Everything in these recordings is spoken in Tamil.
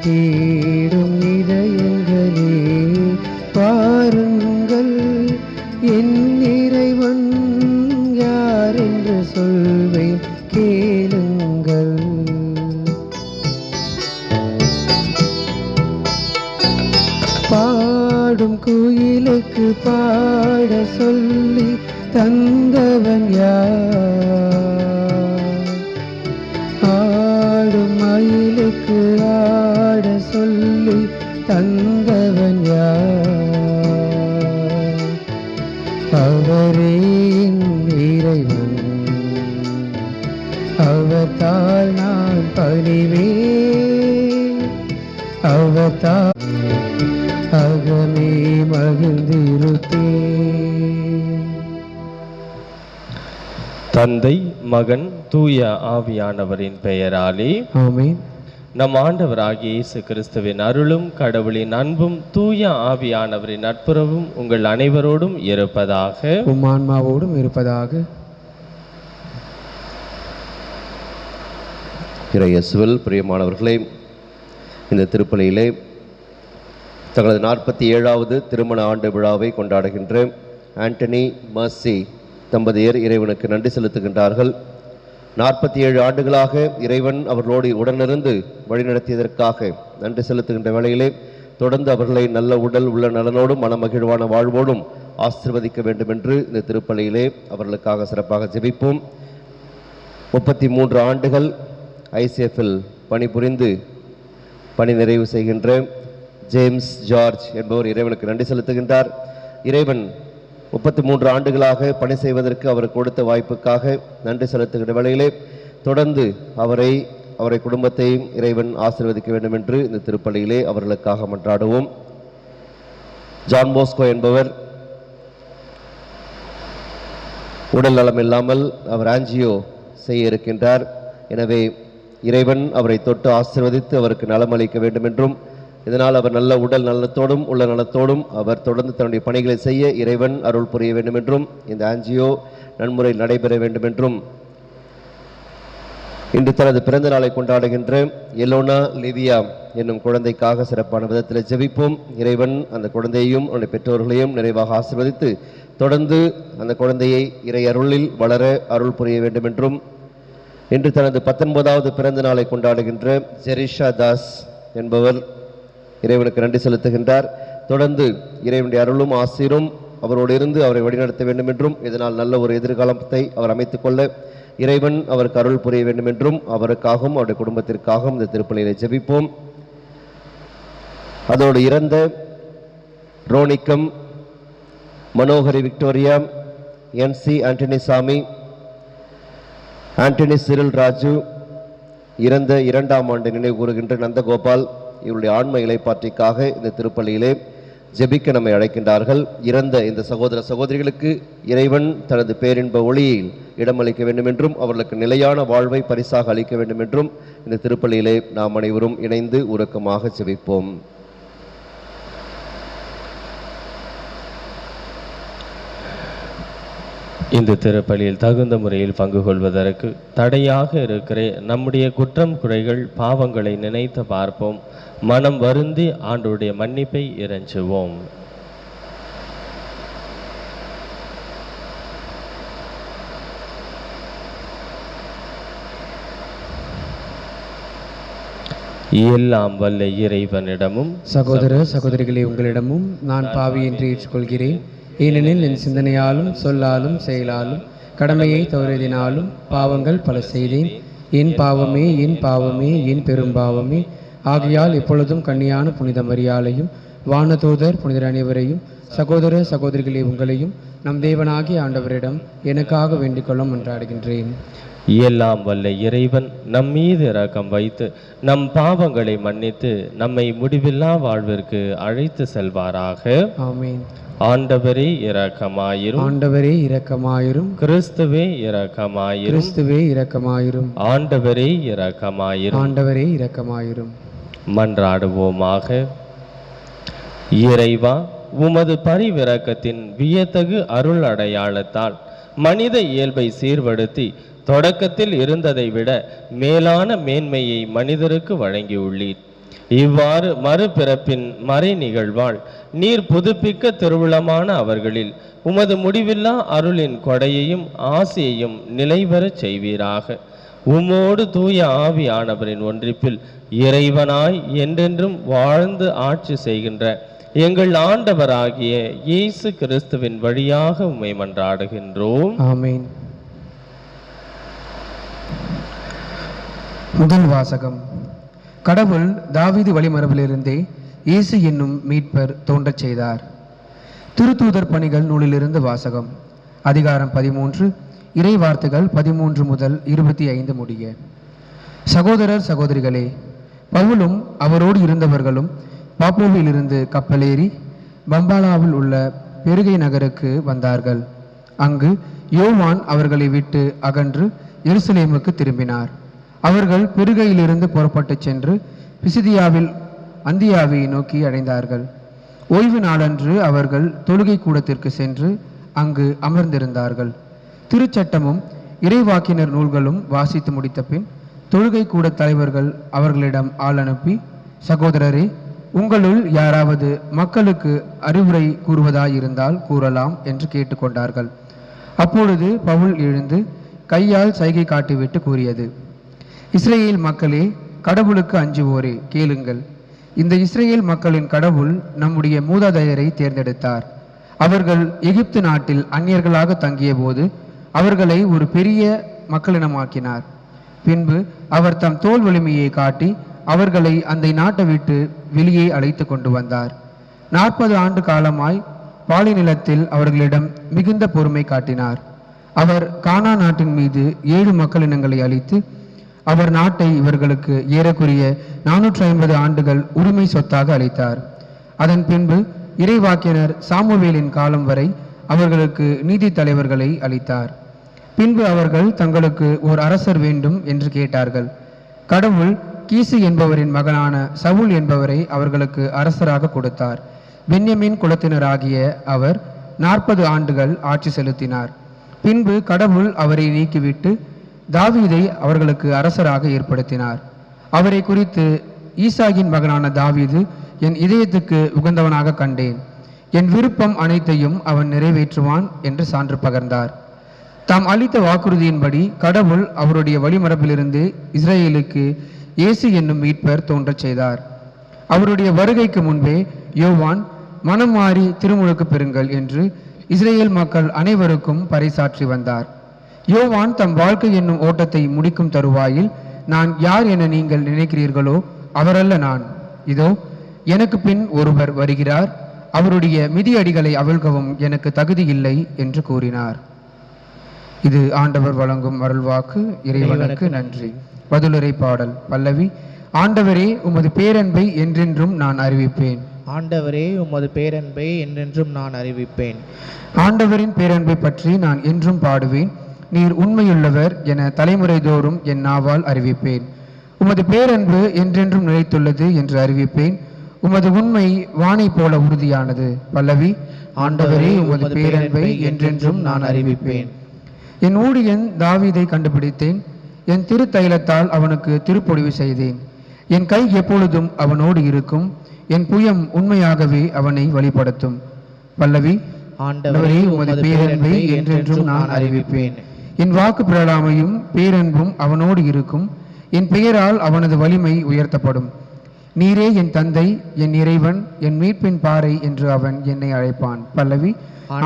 தேடும் இதயங்களே பாருங்கள், என் இறைவன் யார் என்று சொல்வேன் கேளுங்கள். பாடும் குயிலுக்கு பாட சொல்லி தந்தவன் யார்? ஆடும் மயிலுக்கு ஆட சொல்லி தந்தவன் யார்? அவரே என் இறைவன், அவர்தால் நான் பணிவேன், அவர்தால் அகமே மகிழ்ந்திருப்பேன். தந்தை, மகன், தூய ஆவியானவரின் பெயராலே ஆமென். நம் ஆண்டவராகிய இயேசு கிறிஸ்துவின் அருளும் கடவுளின் அன்பும் தூய ஆவியானவரின் நட்புறவும் உங்கள் அனைவரோடும் இருப்பதாக. உம் ஆன்மாவோடும் இருப்பதாக. இறையேசுவில் பிரியமானவர்களே, இந்த திருப்பலியிலே தங்களது 47வது திருமண ஆண்டு விழாவை கொண்டாடுகின்ற ஆண்டனி மர்சி தம்பதியர் இறைவனுக்கு நன்றி செலுத்துகின்றார்கள். 47 ஆண்டுகளாக இறைவன் அவர்களோடு உடனிருந்து வழிநடத்தியதற்காக நன்றி செலுத்துகின்ற வேளையிலே தொடர்ந்து அவர்களை நல்ல உடல் உள்ள நலனோடும் மனமகிழ்வான வாழ்வோடும் ஆசீர்வதிக்க வேண்டும் என்று இந்த திருப்பலியிலே அவர்களுக்காக சிறப்பாக ஜெபிப்போம். 33 ஆண்டுகள் ஐசிஎஃப்பில் பணிபுரிந்து பணி நிறைவு செய்கின்ற ஜேம்ஸ் ஜார்ஜ் என்பவர் இறைவனுக்கு நன்றி செலுத்துகின்றார். இறைவன் 33 ஆண்டுகளாக பணி செய்வதற்கு அவர் கொடுத்த வாய்ப்புக்காக நன்றி செலுத்துகின்ற வேளையிலே தொடர்ந்து அவரை குடும்பத்தையும் இறைவன் ஆசீர்வதிக்க வேண்டும் என்று இந்த திருப்பலியிலே அவர்களுக்காக மன்றாடுவோம். ஜான் போஸ்கோ என்பவர் உடல் நலம் இல்லாமல் அவர் ஆஞ்சியோ செய்ய இருக்கின்றார். எனவே இறைவன் அவரை தொட்டு ஆசீர்வதித்து அவருக்கு நலமளிக்க வேண்டும் என்றும், இதனால் அவர் நல்ல உடல் நலத்தோடும் உள்ள நலத்தோடும் அவர் தொடர்ந்து தன்னுடைய பணிகளை செய்ய இறைவன் அருள் புரிய வேண்டும் என்றும், இந்த ஆஞ்சியோ நன்முறை நடைபெற வேண்டும் என்றும், இன்று தனது பிறந்த நாளை கொண்டாடுகின்ற எலோனா லிவியா என்னும் குழந்தைக்காக சிறப்பான விதத்தில் ஜெபிப்போம். இறைவன் அந்த குழந்தையையும் அவருடைய பெற்றோர்களையும் நிறைவாக ஆசீர்வதித்து தொடர்ந்து அந்த குழந்தையை இறை அருளில் வளர அருள் புரிய வேண்டும் என்றும், இன்று தனது 19வது பிறந்த நாளை கொண்டாடுகின்ற ஜெரிஷா தாஸ் என்பவர் இறைவனுக்கு நன்றி செலுத்துகின்றார். தொடர்ந்து இறைவனுடைய அருளும் ஆசீரும் அவரோடு இருந்து அவரை வழிநடத்த வேண்டும் என்றும், இதனால் நல்ல ஒரு எதிர்காலத்தை அவர் அமைத்துக் கொள்ள இறைவன் அவருக்கு அருள் புரிய வேண்டும் என்றும், அவருக்காகவும் அவருடைய குடும்பத்திற்காகவும் இந்த திருப்பலியிலே ஜெபிப்போம். அதோடு இறந்த ரோனிக்கம், மனோகரி விக்டோரியா, என்சி ஆண்டனி சாமி, ஆண்டனி சிரில் ராஜு, இறந்த 2ஆம் ஆண்டு நினைவு கூறுகின்ற நந்தகோபால் இவருடைய ஆன்ம இலைப்பாற்றிக்காக இந்த திருப்பலியிலே ஜெபிக்க நம்மை அழைக்கின்றார்கள். இறந்த இந்த சகோதர சகோதரிகளுக்கு இறைவன் தனது பேரின்ப ஒளியில் இடமளிக்க வேண்டும் என்றும், அவர்களுக்கு நிலையான வாழ்வை பரிசாக அளிக்க வேண்டும் என்றும் இந்த திருப்பலியிலே நாம் அனைவரும் இணைந்து உருக்கமாக ஜெபிப்போம். இந்த திருப்பலியில் தகுந்த முறையில் பங்கு கொள்வதற்கு தடையாக இருக்கிற நம்முடைய குற்றம் குறைகள் பாவங்களை நினைத்து பார்ப்போம். மனம் வருந்தி ஆண்டவருடைய மன்னிப்பை இறைஞ்சுவோம். எல்லாம் வல்ல இறைவனிடமும் சகோதர சகோதரிகளே உங்களிடமும் நான் பாவி என்று ஏற்றுக்கொள்கிறேன். ஏனெனில் என் சிந்தனையாலும் சொல்லாலும் செயலாலும் கடமையை தவறினாலும் பாவங்கள் பல செய்தேன். என் பாவமே என் பாவமே என் பெரும்பாவமே. ஆகையால் எப்பொழுதும் கன்னியான புனித மரியாளையும் வானதூதர் புனிதர் அனைவரையும் சகோதர சகோதரிகளே உங்களையும் நம் தேவனாகிய ஆண்டவரிடம் எனக்காக வேண்டிக்கொள்ள மன்றாடுகின்றேன். எல்லாம் வல்ல இறைவன் நம் மீது இரக்கம் வைத்து நம் பாவங்களை மன்னித்து நம்மை முடிவில்லா வாழ்விற்கு அழைத்து செல்வாராக. ஆமென். ஆண்டவரே இரக்கமாயிரும். ஆண்டவரே இரக்கமாயிரும். கிறிஸ்துவே இரக்கமாயிரும். கிறிஸ்துவே இரக்கமாயிரும். ஆண்டவரே இரக்கமாயிரும். ஆண்டவரே இரக்கமாயிரும். மன்றாடுவோமாக. இறைவா, உமது பரிவிரக்கத்தின் வியத்தகு அருள் அடையாளத்தால் மனித இயல்பை சீர்படுத்தி தொடக்கத்தில் இருந்ததை விட மேலான மேன்மையை மனிதருக்கு வழங்கியுள்ளீர். இவ்வாறு மறுபிறப்பின் மறை நிகழ்வால் நீர் புதுப்பிக்க திருவுளமான அவர்களில் உமது முடிவில்லா அருளின் கொடையையும் ஆசையையும் நிலைபெறச் செய்வீராக. உம்மோடு தூய ஆவியானவரின் ஒன்றிப்பில் இறைவனாய் என்றென்றும் வாழ்ந்து ஆட்சி செய்கின்ற எங்கள் ஆண்டவராகிய இயேசு கிறிஸ்துவின் வழியாக உம்மை மன்றாடுகின்றோம். ஆமென். முதல் வாசகம். கடவுள் தாவீது வழிமரபிலிருந்தே இயேசு என்னும் மீட்பர் தோன்றச் செய்தார். திருத்தூதர் பணிகள் நூலிலிருந்து வாசகம். அதிகாரம் 13, இறை வார்த்தைகள் 13 முதல் 25 முடிய. சகோதரர் சகோதரிகளே, பவுலும் அவரோடு இருந்தவர்களும் பாப்போவிலிருந்து கப்பலேறி பம்பாலாவில் உள்ள பெருகை நகருக்கு வந்தார்கள். அங்கு யோவான் அவர்களை விட்டு அகன்று எருசலேமுக்கு திரும்பினார். அவர்கள் பெருகையிலிருந்து புறப்பட்டு சென்று பிசிதியாவில் அந்தியாவை நோக்கி அடைந்தார்கள். ஓய்வு நாளன்று அவர்கள் தொழுகை கூடத்திற்கு சென்று அங்கு அமர்ந்திருந்தார்கள். திருச்சட்டமும் இறைவாக்கினர் நூல்களும் வாசித்து முடித்த பின் தொழுகை கூட தலைவர்கள் அவர்களிடம் ஆள் அனுப்பி, சகோதரரே, உங்களுள் யாராவது மக்களுக்கு அறிவுரை கூறுவதாயிருந்தால் கூறலாம் என்று கேட்டுக்கொண்டார்கள். அப்பொழுது பவுல் எழுந்து கையால் சைகை காட்டிவிட்டு கூறியது, இஸ்ரேல் மக்களே, கடவுளுக்கு அஞ்சுவோரே, கேளுங்கள். இந்த இஸ்ரேல் மக்களின் கடவுள் நம்முடைய மூதாதையரை தேர்ந்தெடுத்தார். அவர்கள் எகிப்து நாட்டில் அந்நியர்களாக தங்கிய போது அவர்களை ஒரு பெரிய மக்களினமாக்கினார். பின்பு அவர் தம் தோல் வலிமையை காட்டி அவர்களை அந்த நாட்டை விட்டு வெளியே அழைத்து கொண்டு வந்தார். 40 ஆண்டு காலமாய் பாலை நிலத்தில் அவர்களிடம் மிகுந்த பொறுமை காட்டினார். அவர் கானா நாட்டின் மீது 7 மக்களினங்களை அளித்து அவர் நாட்டை இவர்களுக்கு ஏறக்குறைய 450 ஆண்டுகள் உரிமை சொத்தாக அளித்தார். அதன் பின்பு இறைவாக்கினர் சாமுவேலின் காலம் வரை அவர்களுக்கு நீதி தலைவர்களை அளித்தார். பின்பு அவர்கள் தங்களுக்கு ஓர் அரசர் வேண்டும் என்று கேட்டார்கள். கடவுள் கீசு என்பவரின் மகனான சவுல் என்பவரை அவர்களுக்கு அரசராக கொடுத்தார். பென்யமீன் குலத்தினராகிய அவர் 40 ஆண்டுகள் ஆட்சி செலுத்தினார். பின்பு கடவுள் அவரை நீக்கிவிட்டு தாவீதை அவர்களுக்கு அரசராக ஏற்படுத்தினார். அவரை குறித்து, ஈசாகின் மகனான தாவீது என் இதயத்துக்கு உகந்தவனாக கண்டேன், என் விருப்பம் அனைத்தையும் அவன் நிறைவேற்றுவான் என்று சான்று பகர்ந்தார். தாம் அளித்த வாக்குறுதியின்படி கடவுள் அவருடைய வழிமரபிலிருந்து இஸ்ரேலுக்கு இயேசு என்னும் மீட்பர் தோன்றச் செய்தார். அவருடைய வருகைக்கு முன்பே யோவான் மனம் மாறி திருமுழுக்கு பெறுங்கள் என்று இஸ்ரேல் மக்கள் அனைவருக்கும் பறைசாற்றி வந்தார். யோவான் தம் வாழ்க்கை என்னும் ஓட்டத்தை முடிக்கும் தருவாயில், நான் யார் என நீங்கள் நினைக்கிறீர்களோ அவரல்ல நான், இதோ எனக்கு பின் ஒருவர் வருகிறார், அவருடைய மிதியடிகளை அவிழ்க்கவும் எனக்கு தகுதி இல்லை என்று கூறினார். இது ஆண்டவர் வழங்கும் அருள்வாக்கு. இறைவனுக்கு நன்றி. பதிலுரை பாடல். பல்லவி. ஆண்டவரே, உமது பேரன்பை என்றென்றும் நான் அறிவிப்பேன். ஆண்டவரே, உமது பேரன்பை என்றென்றும் நான் அறிவிப்பேன். ஆண்டவரின் பேரன்பை பற்றி நான் என்றும் பாடுவேன். நீர் உண்மையுள்ளவர் என தலைமுறை தோறும் என் நாவால் அறிவிப்பேன். உமது பேரன்பு என்றென்றும் நிலைத்துள்ளது என்று அறிவிப்பேன். உமது உண்மை வானை போல உறுதியானது. பல்லவி. ஆண்டவரே, உமது பேரன்பை என்றென்றும் நான் அறிவிப்பேன். என் ஊழியன் தாவீதை கண்டுபிடித்தேன், என் திருத்தைலத்தால் அவனுக்கு திருப்பொழிவு செய்தேன். என் கை எப்பொழுதும் அவனோடு இருக்கும், என் புயம் உண்மையாகவே அவனை வழிபடுத்தும். பல்லவி. ஆண்டவரே, உமது பேரன்பை என்றென்றும் நான் அறிவிப்பேன். என் வாக்கு பிறழாமையும் பேரன்பும் அவனோடு இருக்கும், என் பெயரால் அவனது வலிமை உயர்த்தப்படும். நீரே என் தந்தை, என் இறைவன், என் மீட்பின் பாறை என்று அவன் என்னை அழைப்பான். பல்லவி.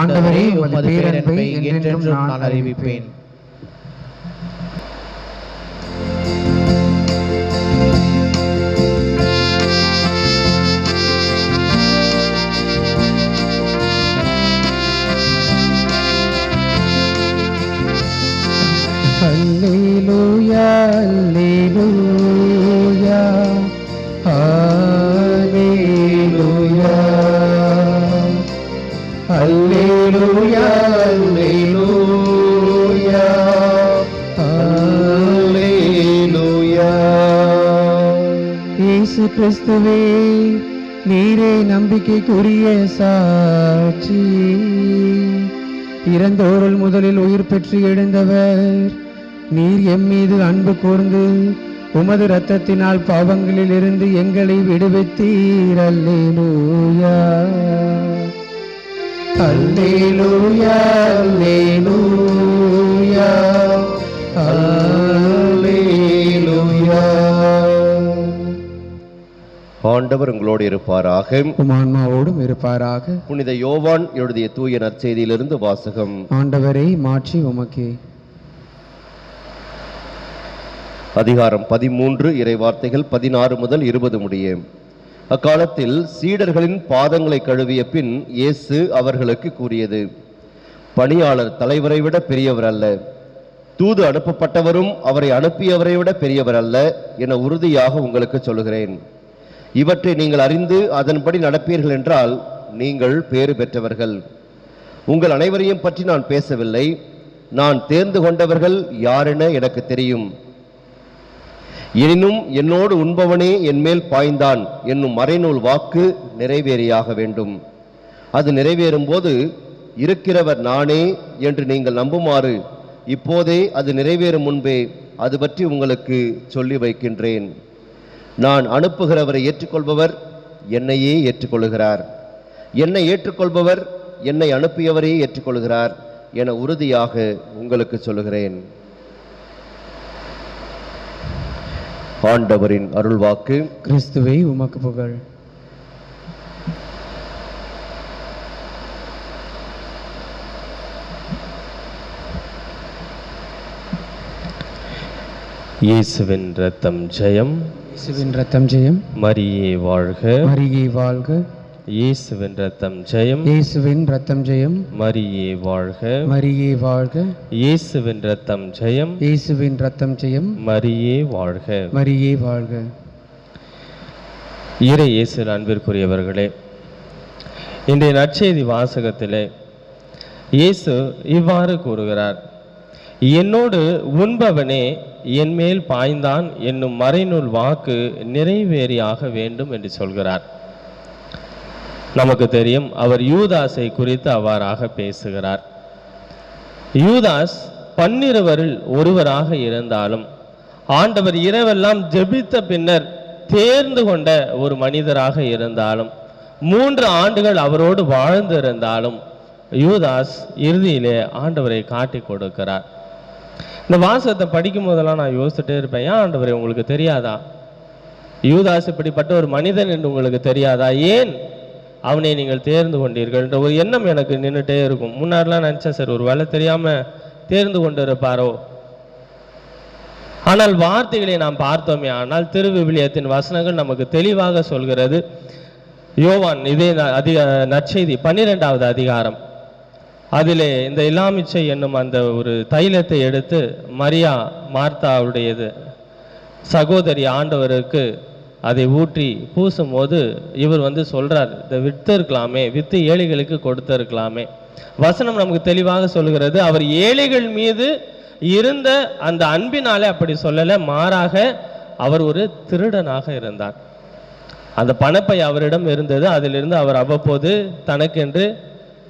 ஆண்டவரே, உமது பேரன்பை என்றென்றும் நான் அறிவிப்பேன். அல்லேலூயா, அல்லேலூயா, அல்லேலூயா, அல்லேலூயா, அல்லேலூயா, அல்லேலூயா. இயேசு கிறிஸ்துவே, நீரே நம்பிக்கைக்குரிய சாட்சி. இறந்தோருள் முதலில் உயிர் பெற்று எழுந்தவர், நீர் எம் மீது அன்பு கூர்ந்து உமது இரத்தத்தினால் பாவங்களில் இருந்து எங்களை விடுவித்தீர். அல்லேலூயா அல்லேலூயா அல்லேலூயா அல்லேலூயா. ஆண்டவர் உங்களோடு இருப்பாராக, உம் ஆன்மாவோடும் இருப்பாராக. புனித யோவான் எழுதிய தூய நற்செய்தியிலிருந்து வாசகம். ஆண்டவரை மாற்றி உமக்கே. அதிகாரம் 13, இறைவார்த்தைகள் 16 முதல் 20 முடிய. அக்காலத்தில் சீடர்களின் பாதங்களை கழுவிய பின் இயேசு அவர்களுக்கு கூறியது, பணியாளர் தலைவரை விட பெரியவர் அல்ல, தூது அனுப்பப்பட்டவரும் அவரை அனுப்பியவரை விட பெரியவர் அல்ல என உறுதியாக உங்களுக்கு சொல்கிறேன். இவற்றை நீங்கள் அறிந்து அதன்படி நடப்பீர்கள் என்றால் நீங்கள் பேறு பெற்றவர்கள். உங்கள் அனைவரையும் பற்றி நான் பேசவில்லை, நான் தேர்ந்து கொண்டவர்கள் யாரென எனக்கு தெரியும். எனினும் என்னோடு உண்பவனே என்மேல் பாய்ந்தான் என்னும் மறைநூல் வாக்கு நிறைவேறியாக வேண்டும். அது நிறைவேறும் போது இருக்கிறவர் நானே என்று நீங்கள் நம்புமாறு இப்போதே அது நிறைவேறும் முன்பே அது பற்றி உங்களுக்கு சொல்லி வைக்கின்றேன். நான் அனுப்புகிறவரை ஏற்றுக்கொள்பவர் என்னையே ஏற்றுக்கொள்கிறார், என்னை ஏற்றுக்கொள்பவர் என்னை அனுப்பியவரையே ஏற்றுக்கொள்கிறார் என உறுதியாக உங்களுக்கு சொல்லுகிறேன். ஆண்டவரின் அருள்வாக்கு. கிறிஸ்துவே உமக்கு புகழ். இயேசுவின் இரத்தம் ஜெயம். இயேசுவின் இரத்தம் ஜெயம். மரியே வாழ்க. மரியே வாழ்க. இயேசுவின் இரத்தம் ஜெயம். இயேசுவின் இரத்தம் ஜெயம். மரியே வாழ்க. மரியே வாழ்க. இயேசுவின் இரத்தம் ஜெயம். இயேசுவின் இரத்தம் ஜெயம். மரியே வாழ்க. மரியே வாழ்க. இறை இயேசு அன்பிற்குரியவர்களே, இன்றைய நற்செய்தி வாசகத்திலே இயேசு இவ்வாறு கூறுகிறார், என்னோடு உண்பவனே என்மேல் பாய்ந்தான் என்னும் மறைநூல் வாக்கு நிறைவேறியாக வேண்டும் என்று சொல்கிறார். நமக்கு தெரியும், அவர் யூதாஸை குறித்து அவ்வாறாக பேசுகிறார். யூதாஸ் 12 ஒருவராக இருந்தாலும் ஆண்டவர் இரவெல்லாம் ஜெபித்த பின்னர் தேர்ந்து கொண்ட ஒரு மனிதராக இருந்தாலும் 3 ஆண்டுகள் அவரோடு வாழ்ந்து இருந்தாலும் யூதாஸ் இறுதியிலே ஆண்டவரை காட்டி கொடுக்கிறார். இந்த வாசகத்தை படிக்கும் போதெல்லாம் நான் யோசிச்சுட்டே இருப்பேன், ஏன் ஆண்டவரே உங்களுக்கு தெரியாதா? யூதாஸ் இப்படிப்பட்ட ஒரு மனிதன் என்று உங்களுக்கு தெரியாதா? ஏன் அவனை நீங்கள் தேர்ந்து கொண்டீர்கள் என்ற ஒரு எண்ணம் எனக்கு நின்றுட்டே இருக்கும். முன்னாடிலாம் நினச்சேன், சார் ஒரு வேலை தெரியாமல் தேர்ந்து கொண்டு இருப்பாரோ. ஆனால் வார்த்தைகளை நாம் பார்த்தோமே ஆனால் திருவிவிலியத்தின் வசனங்கள் நமக்கு தெளிவாக சொல்கிறது. யோவான் இதே நற்செய்தி 12வது அதிகாரம், அதிலே இந்த இலாமிச்சை என்னும் அந்த ஒரு தைலத்தை எடுத்து மரியா மார்த்தாவுடையது சகோதரி ஆண்டவருக்கு அதை ஊற்றி பூசும் போது இவர் சொல்றார், இதை வித்து இருக்கலாமே, வித்து ஏழைகளுக்கு கொடுத்து இருக்கலாமே. வசனம் நமக்கு தெளிவாக சொல்கிறது, அவர் ஏழைகள் மீது இருந்த அந்த அன்பினாலே அப்படி சொல்லல, மாறாக அவர் ஒரு திருடனாக இருந்தார். அந்த பணப்பை அவரிடம் இருந்தது, அதிலிருந்து அவர் அவ்வப்போது தனக்கென்று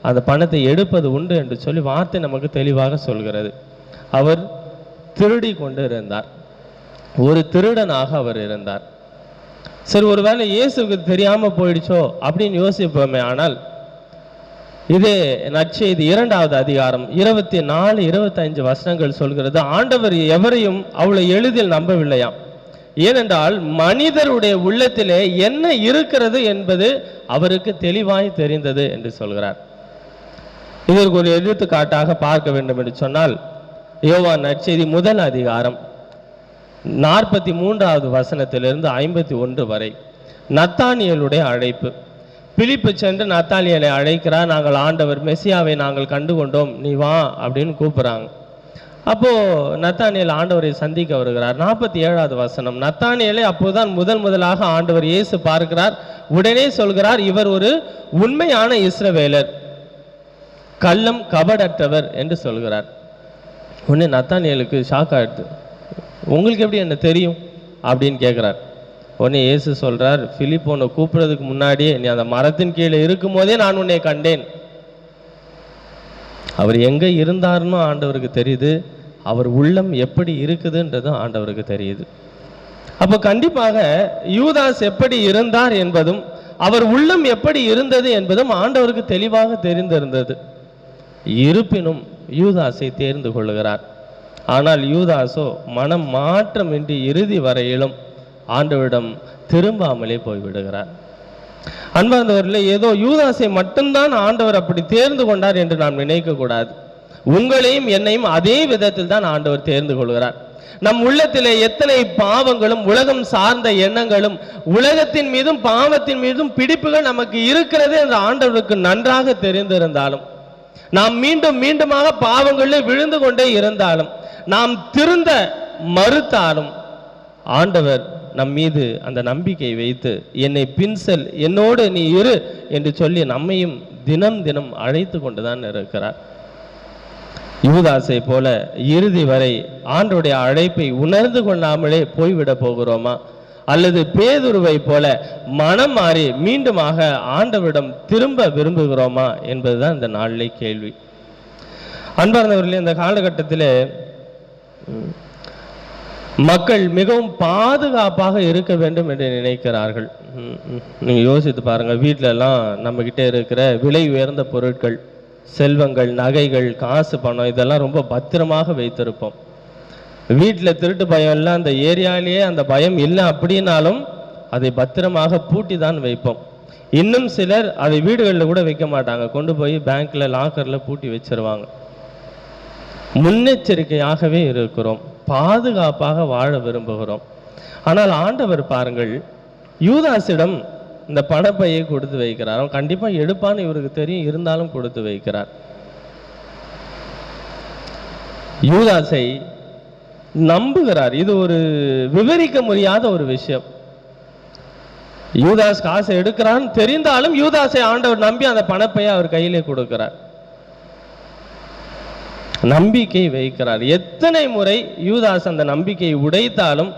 அந்த பணத்தை எடுப்பது உண்டு என்று சொல்லி வார்த்தை நமக்கு தெளிவாக சொல்கிறது. அவர் திருடி கொண்டு இருந்தார், ஒரு திருடனாக அவர் இருந்தார். சரி, ஒருவேளை இயேசுக்கு தெரியாம போயிடுச்சோ அப்படின்னு யோசிப்போமே. ஆனால் இதே நற்செய்தி 2வது அதிகாரம் 24, 25 வசனங்கள் சொல்கிறது, ஆண்டவர் எவரையும் அவ்வளவு எளிதில் நம்பவில்லையாம். ஏனென்றால் மனிதருடைய உள்ளத்திலே என்ன இருக்கிறது என்பது அவருக்கு தெளிவாய் தெரிந்தது என்று சொல்கிறார். இதற்கு ஒரு எடுத்துக்காட்டாக பார்க்க வேண்டும் என்று சொன்னால், யோவான் நற்செய்தி 1 அதிகாரம் 43வது வசனத்திலிருந்து 51 வரை நத்தானியலுடைய அழைப்பு. பிலிப்பு சென்று நத்தானியலை அழைக்கிறார். நாங்கள் ஆண்டவர் மெசியாவை நாங்கள் கண்டு கொண்டோம், நீ வா அப்படின்னு கூப்பிடுறாங்க. அப்போ நத்தானியல் ஆண்டவரை சந்திக்க வருகிறார். 47வது வசனம், நத்தானியலை அப்போதுதான் முதலாக ஆண்டவர் இயேசு பார்க்கிறார். உடனே சொல்கிறார், இவர் ஒரு உண்மையான இஸ்ரவேலர், கள்ளம் கபடற்றவர் என்று சொல்கிறார். உடனே நத்தானியலுக்கு ஷாக் ஆயிடுது, உங்களுக்கு எப்படி என்ன தெரியும் அப்படின்னு கேட்குறார். உடனே இயேசு சொல்றார், பிலிப் உன்னை கூப்பிடுறதுக்கு முன்னாடியே நீ அந்த மரத்தின் கீழே இருக்கும் போதே நான் உன்னை கண்டேன். அவர் எங்க இருந்தாருன்னு ஆண்டவருக்கு தெரியுது, அவர் உள்ளம் எப்படி இருக்குதுன்றதும் ஆண்டவருக்கு தெரியுது. அப்போ கண்டிப்பாக யூதாஸ் எப்படி இருந்தார் என்பதும் அவர் உள்ளம் எப்படி இருந்தது என்பதும் ஆண்டவருக்கு தெளிவாக தெரிந்திருந்தது. இருப்பினும் யூதாஸை தேர்ந்து கொள்கிறார். ஆனால் யூதாஸோ மனம் மாற்றமின்றி இறுதி வரையிலும் ஆண்டவரிடம் திரும்பாமலே போய்விடுகிறார். அன்பார்ந்தவர்களே, ஏதோ யூதாஸை மட்டும்தான் ஆண்டவர் அப்படி தேர்ந்து கொண்டார் என்று நாம் நினைக்க கூடாது. உங்களையும் என்னையும் அதே விதத்தில் தான் ஆண்டவர் தேர்ந்து கொள்கிறார். நம் உள்ளத்திலே எத்தனை பாவங்களும் உலகம் சார்ந்த எண்ணங்களும் உலகத்தின் மீதும் பாவத்தின் மீதும் பிடிப்புகள் நமக்கு இருக்கிறது என்று ஆண்டவருக்கு நன்றாக தெரிந்திருந்தாலும், நாம் மீண்டும் மீண்டுமாக பாவங்களில் விழுந்து கொண்டே இருந்தாலும், நாம் திருந்த மறுத்தாலும், ஆண்டவர் நம் மீது அந்த நம்பிக்கை வைத்து என்னை பின்செல், என்னோடு நீ இரு என்று சொல்லி நம்மையும் தினம் தினம் அழைத்து கொண்டுதான் இருக்கிறார். யூதாசை போல இறுதி வரை ஆண்டவருடைய அழைப்பை உணர்ந்து கொள்ளாமலே போய்விட போகிறோமா, அல்லது பேதுருவை போல மனம் மாறி மீண்டுமாக ஆண்டவரிடம் திரும்ப விரும்புகிறோமா என்பதுதான் இந்த நாளிலே கேள்வி. அன்பார்ந்தவர்களே, இந்த காலகட்டத்தில் மக்கள் மிகவும் பாதுகாப்பாக இருக்க வேண்டும் என்று நினைக்கிறார்கள். நீங்கள் யோசித்து பாருங்கள், வீட்டிலலாம் நம்மக்கிட்ட இருக்கிற விலை உயர்ந்த பொருட்கள், செல்வங்கள், நகைகள், காசு, பணம் இதெல்லாம் ரொம்ப பத்திரமாக வைத்திருப்போம். வீட்டில் திருட்டு பயம் இல்லை, அந்த ஏரியாலேயே அந்த பயம் இல்லை அப்படின்னாலும் அதை பத்திரமாக பூட்டி தான் வைப்போம். இன்னும் சிலர் அதை வீடுகளில் கூட வைக்க மாட்டாங்க, கொண்டு போய் பேங்க்கில் லாக்கரில் பூட்டி வச்சிருவாங்க. முன்னெச்சரிக்கையாகவே இருக்கிறோம், பாதுகாப்பாக வாழ விரும்புகிறோம். ஆனால் ஆண்டவர் பாருங்கள், யூதாஸிடம் இந்த பணப்பையை கொடுத்து வைக்கிறார். அவன் கண்டிப்பாக எடுப்பான்னு இவருக்கு தெரியும், இருந்தாலும் கொடுத்து வைக்கிறார். யூதாஸை நம்புகிறார். இது ஒரு விவரிக்க முடியாத ஒரு விஷயம். யூதாஸ் காசை எடுக்கிறான்னு தெரிந்தாலும் யூதாஸை ஆண்டவர் நம்பி அந்த பணப்பையை அவர் கையிலே கொடுக்கிறார், நம்பிக்கை வைக்கிறார். எத்தனை முறை யூதாஸ் அந்த நம்பிக்கையை உடைத்தாலும்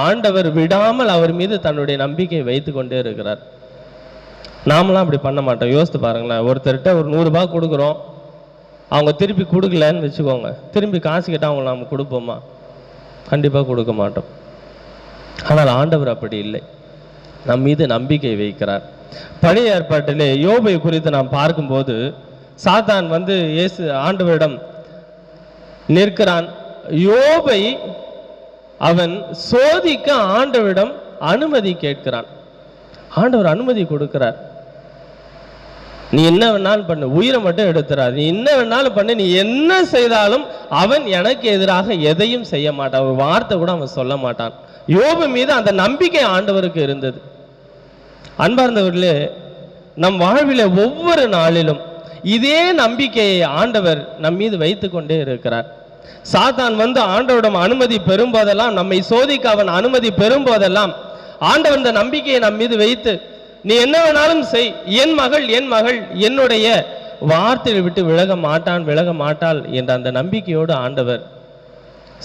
ஆண்டவர் விடாமல் அவர் மீது தன்னுடைய நம்பிக்கை வைத்து கொண்டே இருக்கிறார். நாமலாம் அப்படி பண்ண மாட்டோம். யோசித்து பாருங்களேன், ஒருத்தர்கிட்ட ஒரு 100 ரூபாய் கொடுக்குறோம், அவங்க திருப்பி கொடுக்கலன்னு வச்சுக்கோங்க, திரும்பி காசு கேட்டால் அவங்களை நாம் கொடுப்போமா? கண்டிப்பாக கொடுக்க மாட்டோம். ஆனால் ஆண்டவர் அப்படி இல்லை, நம் மீது நம்பிக்கை வைக்கிறார். பழைய ஏற்பாட்டிலே யோபை குறித்து நாம் பார்க்கும்போது, சாத்தான் இயேசு ஆண்டவரிடம் நிற்கிறான். யோபை அவன் சோதிக்க ஆண்டவரிடம் அனுமதி கேட்கிறான். ஆண்டவர் அனுமதி கொடுக்கிறார். நீ என்ன வேணாலும் பண்ணு, உயிரை மட்டும் எடுத்துறாரு, நீ என்ன வேணாலும் பண்ணு, நீ என்ன செய்தாலும் அவன் எனக்கு எதிராக எதையும் செய்ய மாட்டான், ஒரு வார்த்தை கூட அவன் சொல்ல மாட்டான். யோபு மீது அந்த நம்பிக்கை ஆண்டவருக்கு இருந்தது. அன்பார்ந்தவர்களே, நம் வாழ்வில ஒவ்வொரு நாளிலும் இதே நம்பிக்கையை ஆண்டவர் நம் மீது வைத்து கொண்டே இருக்கிறார். சாத்தான் ஆண்டவரிடம் அனுமதி பெறும்போதெல்லாம், நம்மை சோதிக்க அவன் அனுமதி பெறும்போதெல்லாம் ஆண்டவர் இந்த நம்பிக்கையை நம் மீது வைத்து, நீ என்ன வேணாலும் செய், என் மகள் என்னுடைய வார்த்தையை விட்டு விலக மாட்டாள் என்ற அந்த நம்பிக்கையோடு ஆண்டவர்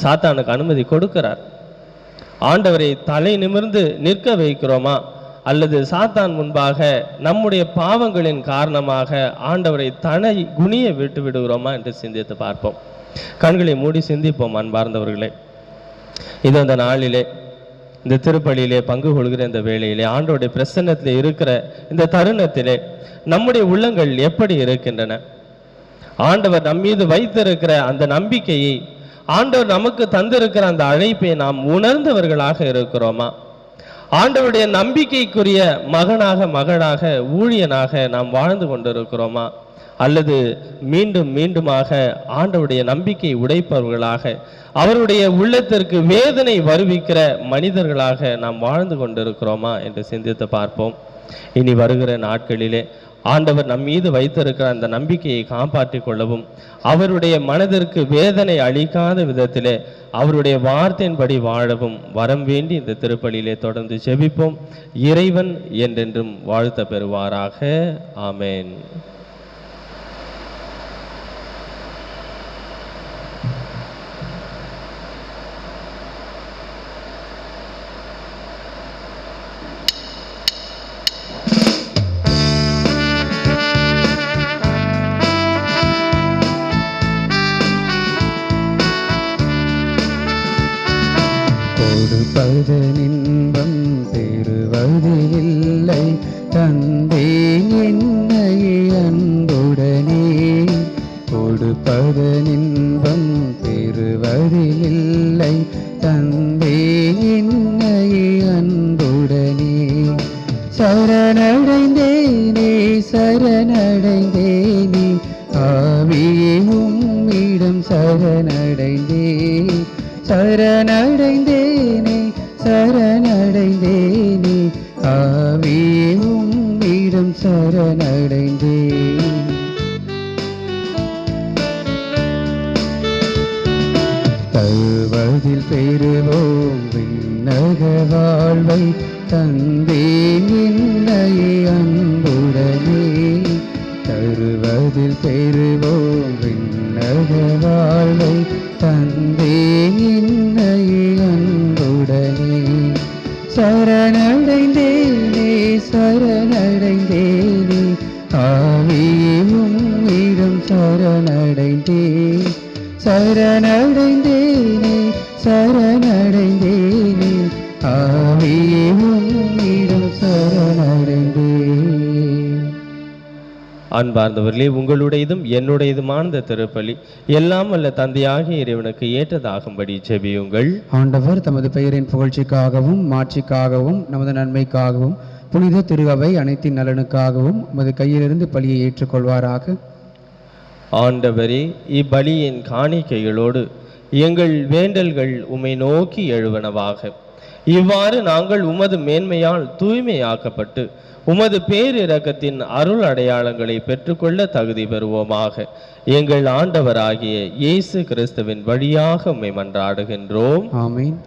சாத்தானுக்கு அனுமதி கொடுக்கிறார். ஆண்டவரை தலை நிமிர்ந்து நிற்க வைக்கிறோமா, அல்லது சாத்தான் முன்பாக நம்முடைய பாவங்களின் காரணமாக ஆண்டவரை தலை குனிய விட்டு விடுகிறோமா என்று சிந்தித்து பார்ப்போம். கண்களை மூடி சிந்திப்போம். அன்பார்ந்தவர்களே, இது அந்த நாளிலே, இந்த திருப்பலியிலே பங்கு கொள்கிற இந்த வேளையிலே, ஆண்டவருடைய பிரசன்னத்திலே இருக்கிற இந்த தருணத்திலே நம்முடைய உள்ளங்கள் எப்படி இருக்கின்றன? ஆண்டவர் நம் மீது வைத்திருக்கிற அந்த நம்பிக்கையை, ஆண்டவர் நமக்கு தந்திருக்கிற அந்த அழைப்பை நாம் உணர்ந்தவர்களாக இருக்கிறோமா? ஆண்டவருடைய நம்பிக்கைக்குரிய மகனாக, மகளாக, ஊழியனாக நாம் வாழ்ந்து கொண்டிருக்கிறோமா? அல்லது மீண்டும் மீண்டுமாக ஆண்டவருடைய நம்பிக்கை உடைப்பவர்களாக, அவருடைய உள்ளத்திற்கு வேதனை வருவிக்கிற மனிதர்களாக நாம் வாழ்ந்து கொண்டிருக்கிறோமா என்று சிந்தித்து பார்ப்போம். இனி வருகிற நாட்களிலே ஆண்டவர் நம் மீது வைத்திருக்கிற அந்த நம்பிக்கையை காப்பாற்றிக் கொள்ளவும், அவருடைய மனதிற்கு வேதனை அளிக்காத விதத்திலே அவருடைய வார்த்தையின்படி வாழவும் வரம் வேண்டி இந்த திருப்பலியிலே தொடர்ந்து ஜெபிப்போம். இறைவன் என்றென்றும் வாழ்த்த பெறுவாராக. ஆமென். கொடுப்பதனின்பம் பெறுவதில்லை தந்தேன் என்னை அன்புடனே. கொடுப்பதனின்பம் பெறுவதில்லை தந்தேன் என்னை அன்புடனே. சரணடைந்தேனே சரணடைந்தேனே ஆவியே உம்மிடம் சரணடைந்தேன். சரணடைந்தேனே சரணடைந்தேனே ஆவியே உம்மிடம் சரணடைந்தேன். தருவதில் பெறுவோம் விண்ணக வாழ்வை தந்தேன் என்னை அன்புடனே. தருவதில் பெறுவோம் விண்ணக வாழ்வை தந்தேன் என்னை அன்புடனே. சரணடைந்தேனே சரணடைந்தேனே ஆவியே உம்மிடம் சரணடைந்தேன். சரணடைந்தேனே சரணடைந்தேனே ஆவியே உம்மிடம் சரணடைந்தேன். அன்பார்ந்தவர்களே, உங்களுடையதும் என்னுடையதுமான இந்த திருப்பலி எல்லாம் வல்ல தந்தையாகிய இறைவனுக்கு ஏற்றதாகும்படி ஜெபியுங்கள். ஆண்டவர் தமது பெயரின் புகழ்ச்சிக்காகவும் மாட்சிக்காகவும் நமது நன்மைக்காகவும் புனித திருஅவை அனைத்தின் நலனுக்காகவும் உமது கையிலிருந்து பலியை ஏற்றுக்கொள்வாராக. ஆண்டவரே, இப்பலியின் காணிக்கைகளோடு எங்கள் வேண்டல்கள் உம்மை நோக்கி எழுவனவாக. இவ்வாறு நாங்கள் உமது மேன்மையால் தூய்மையாக்கப்பட்டு உமது பேரிரக்கத்தின் அருள் அடையாளங்களை பெற்றுக்கொள்ள தகுதி பெறுவோமாக. எங்கள் ஆண்டவராகிய இயேசு கிறிஸ்துவின் வழியாக உம்மை மன்றாடுகின்றோம். ஆமென்.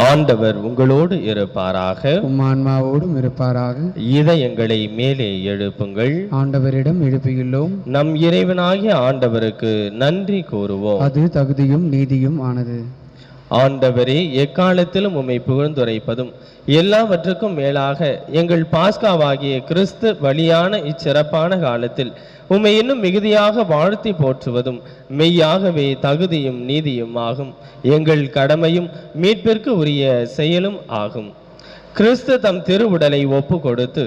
ஆண்டவர் உங்களோடு இருப்பாராக. உம் ஆன்மாவோடும் இருப்பாராக. இதயங்களை மேலே எழுப்புங்கள். ஆண்டவரிடம் எழுப்பியுள்ளோம். நம் இறைவனாகிய ஆண்டவருக்கு நன்றி கூறுவோம். அது தகுதியும் நீதியும் ஆனது. ஆண்டவரே, எக்காலத்திலும் உம்மை புகழ்ந்துரைப்பதும் எல்லாவற்றுக்கும் மேலாக எங்கள் பாஸ்காவாகிய கிறிஸ்து வழியான இச்சிறப்பான காலத்தில் உம்மை இன்னும் மிகுதியாக வாழ்த்தி போற்றுவதும் மெய்யாகவே தகுதியும் நீதியும் ஆகும். எங்கள் கடமையும் மீட்பிற்கு உரிய செயலும் ஆகும். கிறிஸ்து தம் திருவுடலை ஒப்பு கொடுத்து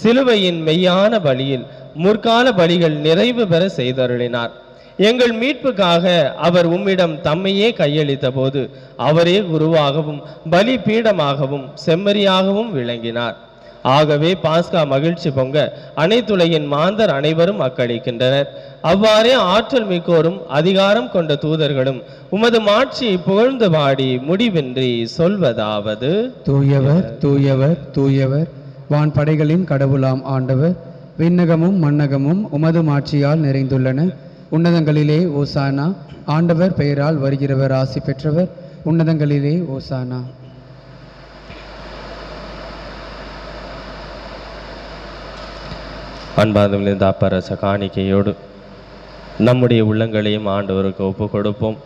சிலுவையின் மெய்யான பலியில் முற்கால பலிகள் நிறைவு பெற செய்தருளினார். எங்கள் மீட்புக்காக அவர் உம்மிடம் தம்மையே கையளித்த போது அவரே குருவாகவும் பலி பீடமாகவும் செம்மறியாகவும் விளங்கினார். ஆகவே பாஸ்கா மகிழ்ச்சி பொங்க அனைத்துலகின் மாந்தர் அனைவரும் அக்களிக்கின்றனர். அவ்வாறே ஆற்றல் மிக்கோரும் அதிகாரம் கொண்ட தூதர்களும் உமது மாட்சியை புகழ்ந்து பாடி முடிவின்றி சொல்வதாவது: தூயவர் தூயவர் தூயவர், வான்படைகளின் கடவுளாம் ஆண்டவர். விண்ணகமும் மண்ணகமும் உமது மாட்சியால் நிறைந்துள்ளன. உன்னதங்களிலே ஓசானா. ஆண்டவர் பெயரால் வருகிறவர் ஆசி பெற்றவர். உன்னதங்களிலே ஓசானா. அன்பார்ந்தவர்களே, இந்த அப்பரச காணிக்கையோடு நம்முடைய உள்ளங்களையும் ஆண்டவருக்கு ஒப்பு கொடுப்போம்.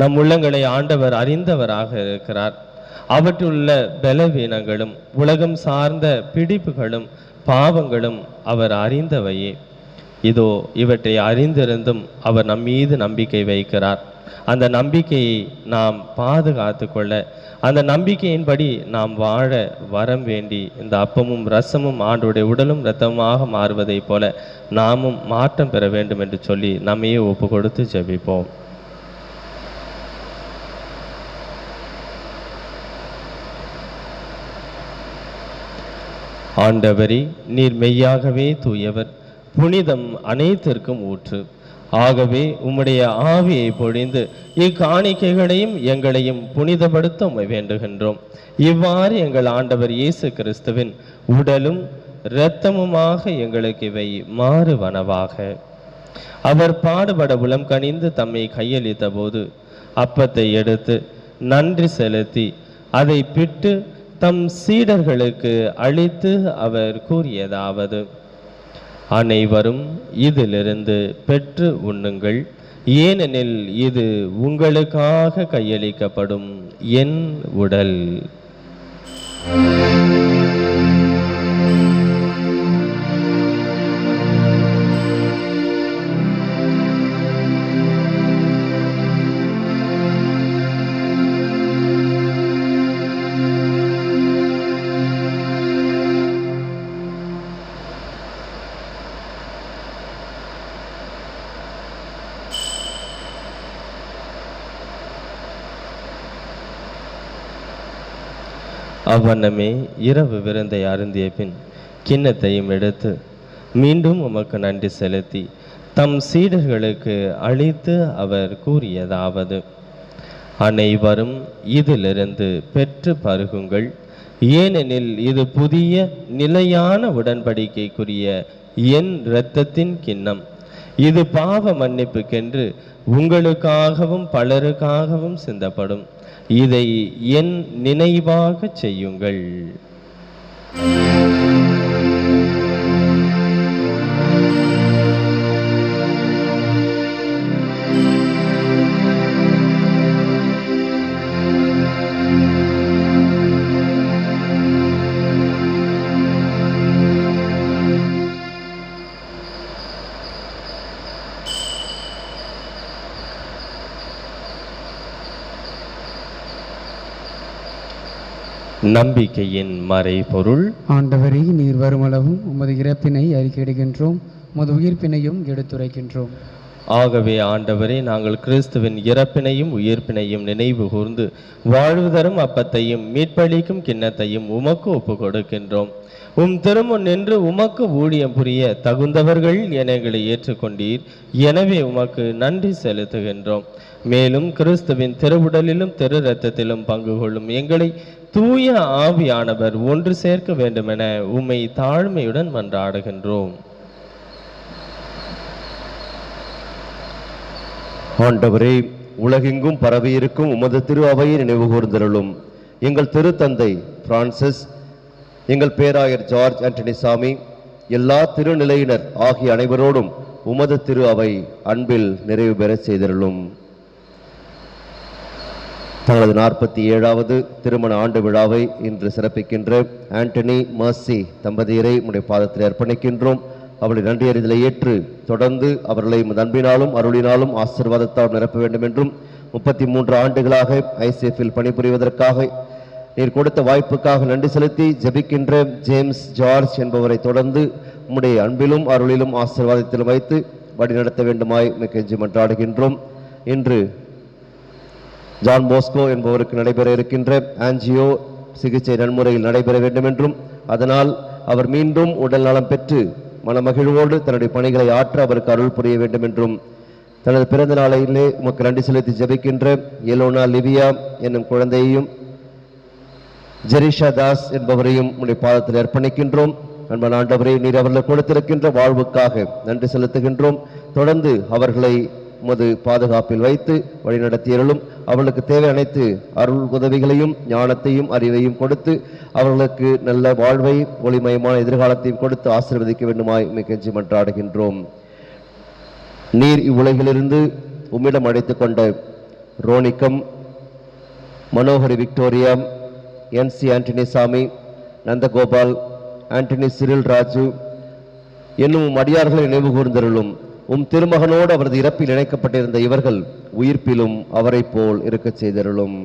நம் உள்ளங்களை ஆண்டவர் அறிந்தவராக இருக்கிறார். அவற்றுள்ள பலவீனங்களும் உலகம் சார்ந்த பிடிப்புகளும் பாவங்களும் அவர் அறிந்தவையே. இதோ இவற்றை அறிந்திருந்தும் அவர் நம்மீது நம்பிக்கை வைக்கிறார். அந்த நம்பிக்கையை நாம் பாதுகாத்து கொள்ள, அந்த நம்பிக்கையின்படி நாம் வாழ வரம் வேண்டி இந்த அப்பமும் ரசமும் ஆண்டவருடைய உடலும் இரத்தமாக மாறுவதைப் போல நாமும் மாற்றம் பெற வேண்டும் என்று சொல்லி நம்மையே ஒப்பு கொடுத்து ஜெபிப்போம். ஆண்டவரே, நீர் மெய்யாகவே தூயவர், புனிதம் அனைத்திற்கும் ஊற்று. ஆகவே உம்முடைய ஆவியை பொழிந்து இக்காணிக்கைகளையும் எங்களையும் புனிதப்படுத்த உம்மை வேண்டுகின்றோம். இவ்வாறு எங்கள் ஆண்டவர் இயேசு கிறிஸ்துவின் உடலும் இரத்தமுமாக எங்களுக்கு இவை மாறுவனவாக. அவர் பாடுபட உளம் கனிந்து தம்மை கையளித்த போது அப்பத்தை எடுத்து நன்றி செலுத்தி அதை பிட்டு தம் சீடர்களுக்கு அளித்து அவர் கூறியதாவது: அனைவரும் இதிலிருந்து பெற்று உண்ணுங்கள், ஏனெனில் இது உங்களுக்காக கையளிக்கப்படும் என் உடல். அவ்வண்ணமே இரவு விருந்தை அருந்திய பின் கிண்ணத்தையும் எடுத்து மீண்டும் உமக்கு நன்றி செலுத்தி தம் சீடர்களுக்கு அளித்து அவர் கூறியதாவது: அனைவரும் இதிலிருந்து பெற்று பருகுங்கள், ஏனெனில் இது புதிய நிலையான உடன்படிக்கைக்குரிய என் இரத்தத்தின் கிண்ணம். இது பாவ மன்னிப்புக்கென்று உங்களுக்காகவும் பலருக்காகவும் சிந்தப்படும். இதை என் நினைவாக செய்யுங்கள். நம்பிக்கையின் மறைபொருள். ஆண்டவரே, நீர் வருமளவும் உமது இறப்பினை அறிக்கையிடுகின்றோம், உமது உயிர்ப்பினையும் எடுத்துரைக்கின்றோம். ஆகவே ஆண்டவரே, நாங்கள் கிறிஸ்துவின் இறப்பினையும் உயிர்ப்பினையும் நினைவு கூர்ந்து வாழ்வுதரும் அப்பத்தையும் மீட்பளிக்கும் கிண்ணத்தையும் உமக்கு ஒப்பு கொடுக்கின்றோம். உம் திருமுன் நின்று உமக்கு ஊழியம் புரிய தகுந்தவர்கள் என எங்களை ஏற்றுக்கொண்டீர். எனவே உமக்கு நன்றி செலுத்துகின்றோம். மேலும் கிறிஸ்துவின் திருவுடலிலும் திரு இரத்தத்திலும் பங்கு கொள்ளும் எங்களை தூய ஆவியானவர் ஒன்று சேர்க்க வேண்டுமென உம்மை தாழ்மையுடன் மன்றாடுகின்றோம். ஆண்டவரே, உலகெங்கும் பரவியிருக்கும் உமது திரு அவையை நினைவு கூர்ந்தருளும். எங்கள் திருத்தந்தை பிரான்சிஸ், எங்கள் பேராயர் ஜார்ஜ் ஆண்டனி சாமி, எல்லா திருநிலையினர் ஆகிய அனைவரோடும் உமது திரு அவை அன்பில் நிறைவு பெற செய்தருளும். தங்களது 47வது திருமண ஆண்டு விழாவை இன்று சிறப்பிக்கின்ற ஆண்டனி மர்சி தம்பதியரை உடைய பாதத்தில் அர்ப்பணிக்கின்றோம். அவருடைய நன்றியறிதலை ஏற்று தொடர்ந்து அவர்களை அன்பினாலும் அருளினாலும் ஆசீர்வாதத்தால் நிரப்ப வேண்டும் என்றும் 33 ஆண்டுகளாக ஐசிஎஃப்பில் பணிபுரிவதற்காக நீர் கொடுத்த வாய்ப்புக்காக நன்றி செலுத்தி ஜெபிக்கின்ற ஜேம்ஸ் ஜார்ஜ் என்பவரை தொடர்ந்து உம்முடைய அன்பிலும் அருளிலும் ஆசீர்வாதத்திலும் வைத்து வழிநடத்த வேண்டுமாய் கெஞ்சி மன்றாடுகின்றோம். இன்று ஜான் போஸ்கோ என்பவருக்கு நடைபெற இருக்கின்ற ஆன்ஜியோ சிகிச்சை நன்முறையில் நடைபெற வேண்டும் என்றும், அதனால் அவர் மீண்டும் உடல் நலம் பெற்று மனமகிழ்வோடு தன்னுடைய பணிகளை ஆற்ற அவருக்கு அருள் புரிய வேண்டும் என்றும், தனது பிறந்த நாளிலே உமக்கு நன்றி செலுத்தி ஜெபிக்கின்ற எலோனா லிவியா என்னும் குழந்தையையும் ஜெரிஷா தாஸ் என்பவரையும் உடைய பாதத்தில் அர்ப்பணிக்கின்றோம். அன்பான ஆண்டவரே, நீர் அவர்கள் கொடுத்திருக்கின்ற வாழ்வுக்காக நன்றி செலுத்துகின்றோம். தொடர்ந்து அவர்களை உமது பாதுகாப்பில் வைத்து வழிநடத்தியருளும். அவர்களுக்கு தேவை அனைத்து அருள் உதவிகளையும் ஞானத்தையும் அறிவையும் கொடுத்து அவர்களுக்கு நல்ல வாழ்வை ஒளிமயமான எதிர்காலத்தையும் கொடுத்து ஆசீர்வதிக்க வேண்டுமாய் கெஞ்சி மன்றாடுகின்றோம். நீர் இவ்வுலகிலிருந்து உம்மிடம் அழைத்து கொண்ட ரோனிக்கம், மனோகரி விக்டோரியா, என்சி ஆண்டனி சாமி, நந்தகோபால், ஆண்டனி சிரில் ராஜு என்னும் அடியார்களை நினைவு கூர்ந்தருளும். உம் திருமகனோடு அவரது இறப்பில் இணைக்கப்பட்டிருந்த இவர்கள் உயிர்ப்பிலும் அவரை போல் இருக்க செய்தருளும்.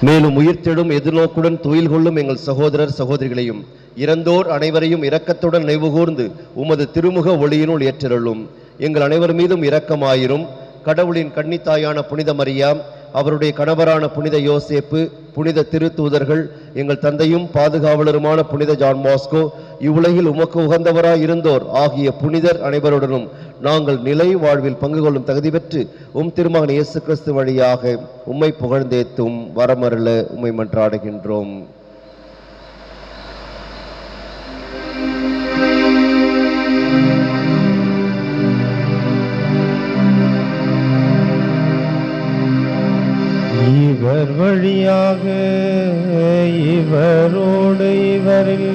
மேலும் உயிர்த்தெழும் எதிர்நோக்குடன் துயில் கொள்ளும் எங்கள் சகோதரர் சகோதரிகளையும் இறந்தோர் அனைவரையும் இரக்கத்துடன் நினைவுகூர்ந்து உமது திருமுக ஒளியினுள் ஏற்றருளும். எங்கள் அனைவர் மீதும் இரக்கமாயிரும். கடவுளின் கன்னித்தாயான புனித மரியா, அவருடைய கணவரான புனித யோசேப்பு, புனித திருத்தூதர்கள், எங்கள் தந்தையும் பாதுகாவலருமான புனித ஜான் பாஸ்கோ, இவ்வுலகில் உமக்கு உகந்தவராய் இருந்தோர் ஆகிய புனிதர் அனைவருடனும் நாங்கள் நிலை வாழ்வில் பங்கு கொள்ளும் தகுதி பெற்று உம் திருமகன் இயேசு கிறிஸ்து வழியாக உம்மை புகழ்ந்தேத்தும் வரமருள உம்மை மன்றாடுகின்றோம். இவர் வழியாக இவரோடு இவரில்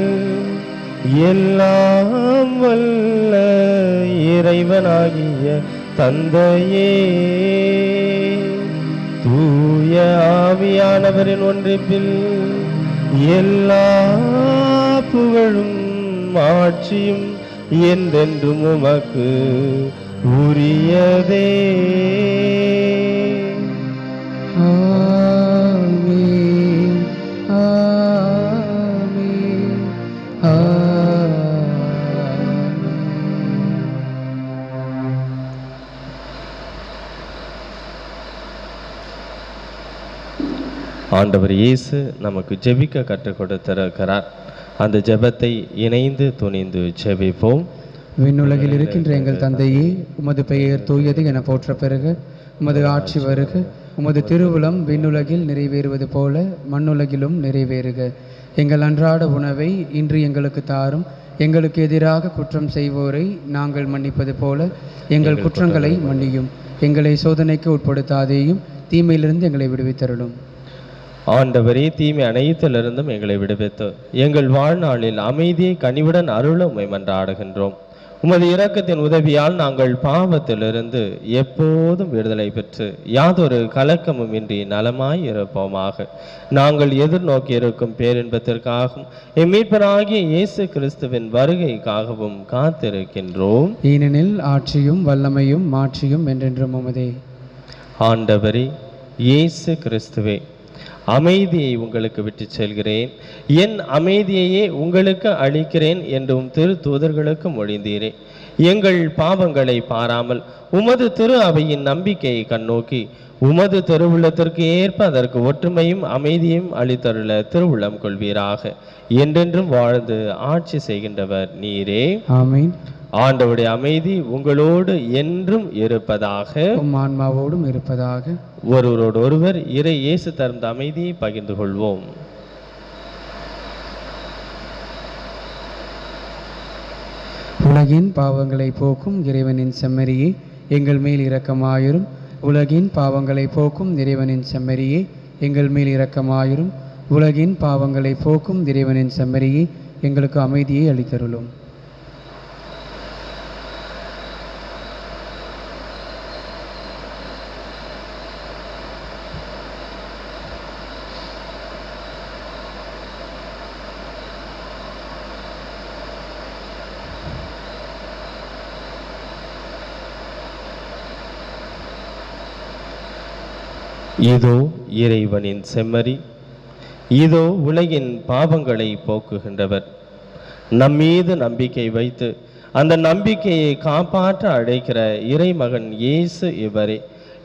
எல்லாம் வல்ல இறைவனாகிய தந்தையே, தூய ஆவியானவரின் ஒன்றிப்பில் எல்லா புகழும் ஆட்சியும் என்றென்றும் உமக்கு உரியதே. ஆமென், ஆமென், ஆமென். ஆண்டவர் இயேசு நமக்கு ஜெபிக்க கற்றுக் கொடுத்திருக்கிறார். அந்த ஜெபத்தை இணைந்து துணிந்து ஜெபிப்போம். விண்ணுலகில் இருக்கின்ற எங்கள் தந்தையே, உமது பெயர் தூயது என போற்ற பெறுக. உமது ஆட்சி வருக. உமது திருவுளம் விண்ணுலகில் நிறைவேறுவது போல மண்ணுலகிலும் நிறைவேறுக. எங்கள் அன்றாட உணவை இன்று எங்களுக்கு தாரும். எங்களுக்கு எதிராக குற்றம் செய்வோரை நாங்கள் மன்னிப்பது போல எங்கள் குற்றங்களை மன்னியும். எங்களை சோதனைக்கு உட்படுத்தாதேயும், தீமையிலிருந்து எங்களை விடுவித்தருளும். ஆண்டவரே, தீமை அனைத்திலிருந்தும் எங்களை விடுவித்து எங்கள் வாழ்நாளில் அமைதியை கனிவுடன் அருள உம்மை மன்றாடுகின்றோம். உமது இரக்கத்தின் உதவியால் நாங்கள் பாவத்திலிருந்து எப்போதும் விடுதலை பெற்று யாதொரு கலக்கமும் இன்றி நலமாய் இருப்போமாக. நாங்கள் எதிர்நோக்கி இருக்கும் பேரின்பத்திற்காகவும் எம் மீட்பராகிய இயேசு கிறிஸ்துவின் வருகைக்காகவும் காத்திருக்கின்றோம். ஏனெனில் ஆட்சியும் வல்லமையும் மாட்சியும் என்றென்றும் உமதே. ஆண்டவரே இயேசு கிறிஸ்துவே, அமைதியை உங்களுக்கு விட்டு செல்கிறேன், என் அமைதியையே உங்களுக்கு அளிக்கிறேன் என்றும் திரு தூதர்களுக்கு மொழிந்தீரே. எங்கள் பாவங்களை பாராமல் உமது திரு அவையின் நம்பிக்கையை கண்ணோக்கி உமது திருவுள்ளத்திற்கு ஏற்ப அதற்கு ஒற்றுமையும் அமைதியும் அளித்தருள திருவுள்ளம் கொள்வீராக. என்றென்றும் வாழ்ந்து ஆட்சி செய்கின்றவர் நீரே. ஆமீன். ஆண்டவருடைய அமைதி உங்களோடு என்றும் இருப்பதாக, உம் ஆன்மாவோடும் இருப்பதாக. ஒருவரோடு ஒருவர் இறை இயேசு தந்த அமைதியை பகிர்ந்து கொள்வோம். உலகின் பாவங்களை போக்கும் இறைவனின் செம்மறியே, எங்கள் மேல் இரக்கமாயிரும். உலகின் பாவங்களை போக்கும் இறைவனின் செம்மறியே, எங்கள் மேல் இரக்கமாயிரும். உலகின் பாவங்களை போக்கும் இறைவனின் செம்மறியே, எங்களுக்கு அமைதியை அளித்தருளும். இதோ இறைவனின் செம்மறி, இதோ உலகின் பாவங்களை போக்குகின்றவர். நம்மீது நம்பிக்கை வைத்து அந்த நம்பிக்கையை காப்பாற்ற அழைக்கிற இறைமகன் இயேசு இவரே.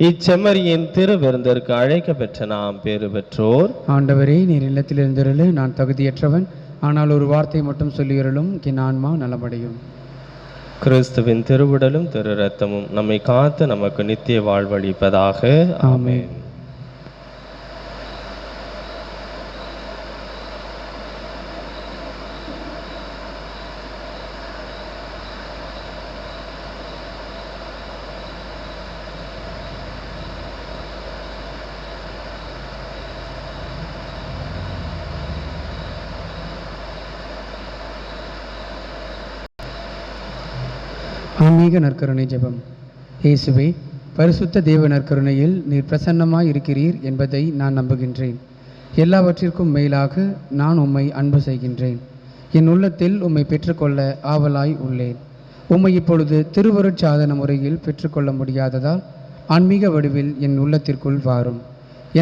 இச்செம்மறியின் திருவிருந்திற்கு அழைக்க பெற்ற நாம் பேறு பெற்றோர். ஆண்டவரே, நீர் இல்லத்தில் இருந்தருள நான் தகுதியற்றவன், ஆனால் ஒரு வார்த்தை மட்டும் சொல்லியருளும், என் ஆன்மா நலமடையும். கிறிஸ்துவின் திருவுடலும் திரு இரத்தமும் நம்மை காத்து நமக்கு நித்திய வாழ்வளிப்பதாக. ஆமென். ஆன்மீக நற்கருணை ஜெபம். இயேசுவே, பரிசுத்த தேவ நற்கருணையில் நீர் பிரசன்னமாய் இருக்கிறீர் என்பதை நான் நம்புகின்றேன். எல்லாவற்றிற்கும் மேலாக நான் உம்மை அன்பு செய்கின்றேன். என் உள்ளத்தில் உம்மை பெற்றுக்கொள்ள ஆவலாய் உள்ளேன். உம்மை இப்பொழுது திருவருட்சாதன முறையில் பெற்றுக்கொள்ள முடியாததால் ஆன்மீக வடிவில் என் உள்ளத்திற்குள் வாரும்.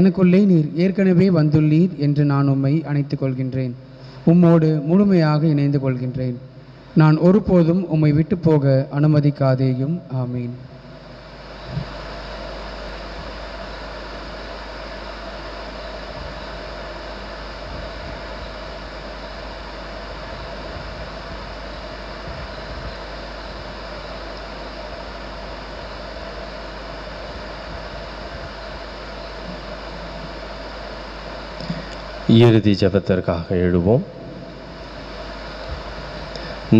எனக்குள்ளே நீர் ஏற்கனவே வந்துள்ளீர் என்று நான் உம்மை அணைத்துக் கொள்கின்றேன். உம்மோடு முழுமையாக இணைந்து கொள்கின்றேன். நான் ஒருபோதும் உம்மை விட்டு போக அனுமதிக்காதேயும். ஆமீன். இறுதி ஜெபத்திற்காக எழுவோம்.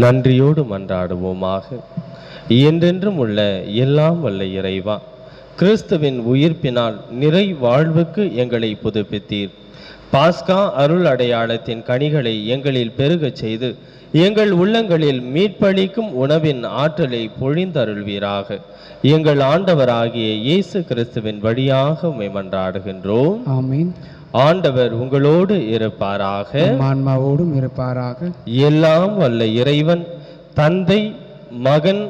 நன்றியோடு மன்றாடுவோமாக. என்றென்றும் உள்ள எல்லாம் வல்ல இறைவா, கிறிஸ்துவின் உயிர்ப்பினால் நிறை வாழ்வுக்கு எங்களை புதுப்பித்தீர். பாஸ்கா அருள் அடையாளத்தின் கனிகளை எங்களில் பெருகச் செய்து எங்கள் உள்ளங்களில் மீட்பளிக்கும் உணவின் ஆற்றலை பொழிந்தருள்வீராக. எங்கள் ஆண்டவராகிய இயேசு கிறிஸ்துவின் வழியாக உம்மை மன்றாடுகின்றோம். ஆமீன். ஆண்டவர் உங்களோடு இருப்பாராக, ஆன்மாவோடும் இருப்பாராக. எல்லாம் வல்ல இறைவன் தந்தை, மகன்,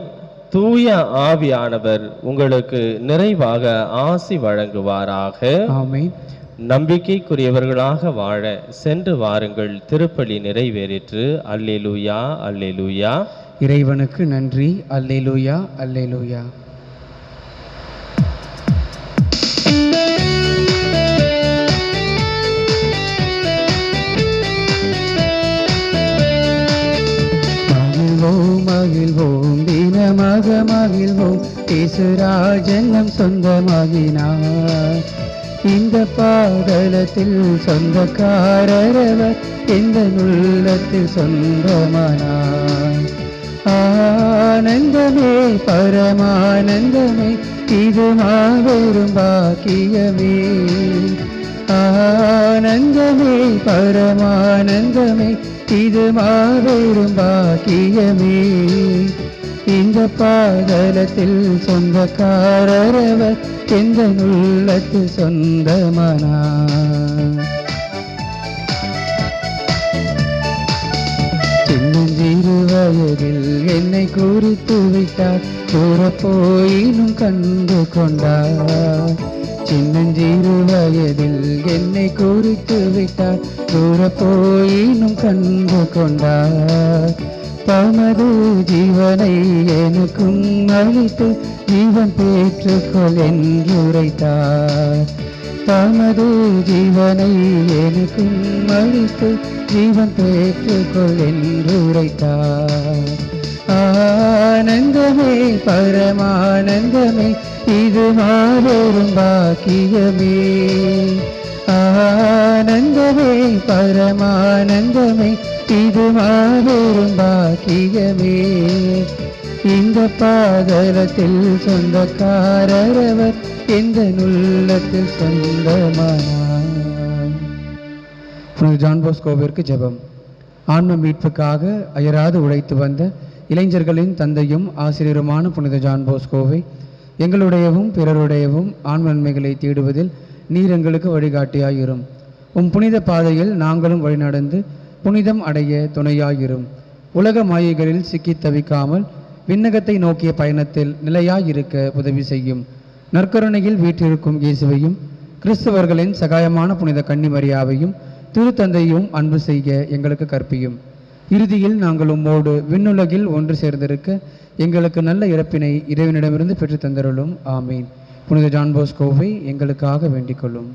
தூய ஆவியானவர் உங்களுக்கு நிறைவாக ஆசி வழங்குவாராக. ஆமென். நம்பிக்கைக்குரியவர்களாக வாழ சென்று வாருங்கள். திருப்பலி நிறைவேறிற்று. அல்லேலூயா, அல்லேலூயா. இறைவனுக்கு நன்றி. அல்லேலூயா, அல்லேலூயா. மகிழ்வோம் மகிழ்வோம் தினமாக மகிழ்வோம் இயேசுராஜெல்லாம் சொந்தமாகினார். இந்த பாதலத்தில் சொந்தக்காரரவர் எந்த உள்ளத்தில் சொந்தமானார். ஆனந்தமே பரமானந்தமே இது மாபெரும் பாக்கியமே. ஆனந்தமே பரமானந்தமே இது மாபெரும் பாக்கியமே. இந்த பாதலத்தில் சொந்தக்காரரவர் எந்த உள்ளத்தில் சொந்தமானார். சின்னஞ்சிறு வயதில் என்னை குறித்து விட்டார், தூரப்போயினும் கண்டு கொண்டார். சின்னஞ்சிறு வயதில் என்னை குறித்து விட்டார், தூரப்போயினும் கண்டு கொண்டார். தமது ஜீவனை எனக்கும் அளித்து ஜீவன் பெற்றுக்கொள் என்று உரைத்தார். தமது ஜீவனை எனக்கும் அளித்து ஜீவன் பெற்றுக்கொள் என்று உரைத்தார். ஆனந்தமே பரமானந்தமே இது மாபெரும் பாக்கியமே. ஆனந்தமே பரமானந்தமே இது மாபெரும் பாக்கியமே. இந்த பாதலத்தில் சொந்தக்காரரவர் எந்த உள்ளத்தில் சொந்தமானார். புனித ஜான் போஸ்கோவிற்கு ஜெபம். ஆன்ம மீட்புக்காக அயராது உழைத்து வந்த இளைஞர்களின் தந்தையும் ஆசிரியருமான புனித ஜான் போஸ்கோவை எங்களுடையவும் பிறருடையவும் ஆன்ம நன்மைகளை தேடுவதில் நீர் எங்களுக்கு வழிகாட்டியாயிரும். புனித பாதையில் நாங்களும் வழிநடந்து புனிதம் அடைய துணையாயிரும். உலக மாயைகளில் சிக்கித் தவிக்காமல் விண்ணகத்தை நோக்கிய பயணத்தில் நிலையாயிருக்க உதவி செய்யும். நற்கருணையில் வீற்றிருக்கும் இயேசுவையும் கிறிஸ்தவர்களின் சகாயமான புனித கன்னிமரியாவையும் திருத்தந்தையும் அன்பு செய்ய எங்களுக்கு கற்பியும். இறுதியில் நாங்கள் உம்மோடு விண்ணுலகில் ஒன்று சேர்ந்திருக்க எங்களுக்கு நல்ல இறப்பினை இறைவனிடமிருந்து பெற்று தந்தருளும். ஆமீன். புனித ஜான் போஸ்கோவை எங்களுக்காக வேண்டிக் கொள்ளும்.